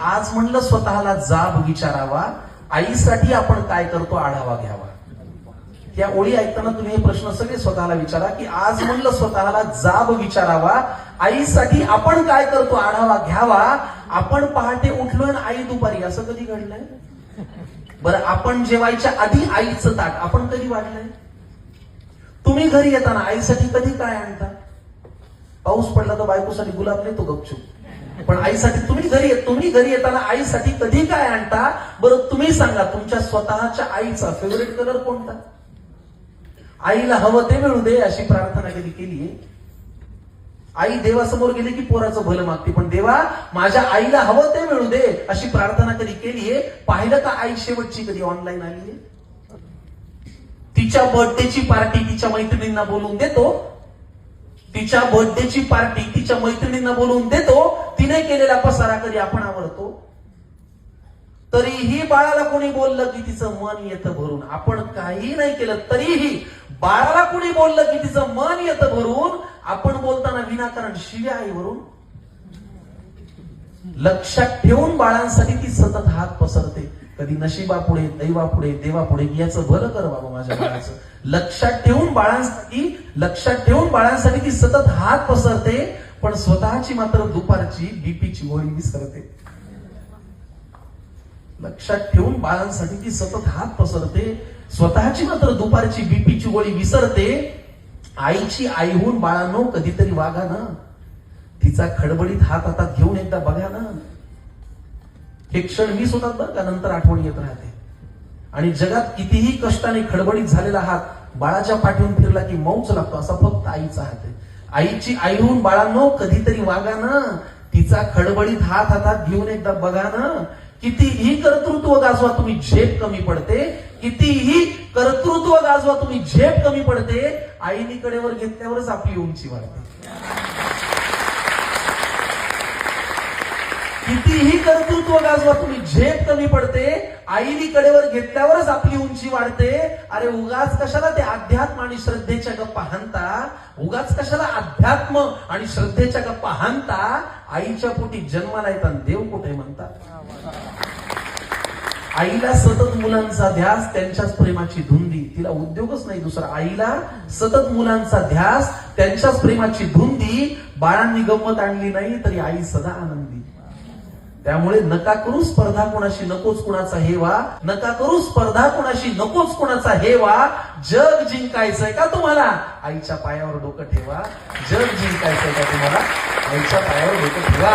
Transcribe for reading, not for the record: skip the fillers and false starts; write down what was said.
आज म्हणलं स्वतःला जाब विचारावा, आईसाठी आपण काय करतो आढावा घ्यावा. या ओळी ऐकताना तुम्ही हे प्रश्न सगळे स्वतःला विचारा की आज म्हणलं स्वतःला जाब विचारावा, आईसाठी आपण काय करतो आढावा घ्यावा. आपण पहाटे उठलोय आणि आई दुपारी, असं कधी घडलंय? बरं, आपण जेवायच्या आधी आईचं ताट आपण कधी वाढलंय? तुम्ही घरी येताना आईसाठी कधी काय आणता? पाऊस पडला तर बायकोसाठी गुलाब नेतो गपचूप, पण आईसाठी तुम्ही घरी येताना आईसाठी कधी काय आणता? बरं तुम्ही सांगा, तुमच्या स्वतःच्या आईचा फेवरेट कलर कोणता? आईला हवं ते मिळू दे अशी प्रार्थना कधी केलीये? आई देवासमोर गेली की पोराचं भलं मागते, पण देवा माझ्या आईला हवं ते मिळू दे अशी प्रार्थना कधी केलीये? पाहिलं का आई शेवटची कधी ऑनलाईन आलीये? तिच्या बर्थडेची पार्टी तिच्या मैत्रिणींना बोलवून देतो, तिच्या बर्थडेची पार्टी तिच्या मैत्रिणींना बोलवून देतो, तिने केलेला पसारा कधी आपण आवडतो? तरीही बाळाला कोणी बोललं की तिचं मन येतं भरून, आपण काही नाही केलं तरीही बाळाला कोणी बोललं की तिचं मन येतं भरून, आपण बोलताना विनाकारण शिव्या आईवरून. लक्षात ठेवून बाळांसाठी ती सतत हात पसरते, कधी नशिबापुढे, दैवापुढे, देवापुढे, याचं भलं कर बाबा माझ्या बाळाचं. लक्षात ठेवून बाळांसाठी ती सतत हात पसरते, पण स्वतःची मात्र दुपारची बीपीची गोळी विसरते. लक्षात ठेवून बाळांसाठी ती सतत हात पसरते, स्वतःची मात्र दुपारची बीपीची गोळी विसरते. आईची आईहून बाळांनो कधीतरी वागा ना, तिचा खडबडीत हात हातात घेऊन एकदा बघा ना. हे क्षण मिस होतात बरं का, नंतर आठवण येत राहते. आणि जगात कितीही कष्टाने खडबडीत झालेला हात बाळाच्या पाठीवरून फिरला की मौच लागतो, असा फक्त आईचा हात आहे. आईची आईहून बाळांनो कधीतरी वागा ना, तिचा खडबडीत हात हातात घेऊन एकदा बघा ना. कितीही कर्तृत्व गाजवा तुम्ही झेप कमी पडते, कितीही कर्तृत्व गाजवा तुम्ही झेप कमी पडते. आईनी कडेवर घेतल्यावरच आपली उंची वाढते. कितीही कर्तृत्व गाजवा तुम्ही झेप कमी पडते, आईनी कडेवर घेतल्यावरच आपली उंची वाढते. अरे उगाच कशाला ते अध्यात्म आणि श्रद्धेच्या गप्पा हाणता, उगाच कशाला अध्यात्म आणि श्रद्धेच्या गप्पा हाणता. आईच्या पोटी जन्माला येतात देव कुठे म्हणतात. आईला सतत मुलांचा ध्यास, त्यांच्याच प्रेमाची धुंदी, तिला उद्योगच नाही दुसरा. आईला सतत मुलांचा ध्यास, त्यांच्याच प्रेमाची धुंदी. बाळांनी गंमत आणली नाही तरी आई सदा आनंदी. त्यामुळे नका करू स्पर्धा कोणाशी, नकोच कुणाचा हेवा. नका करू स्पर्धा कोणाशी, नकोच कुणाचा हेवा. जग जिंकायचंय का तुम्हाला, आईच्या पायावर डोकं ठेवा. जग जिंकायचंय का तुम्हाला, आईच्या पायावर डोकं ठेवा.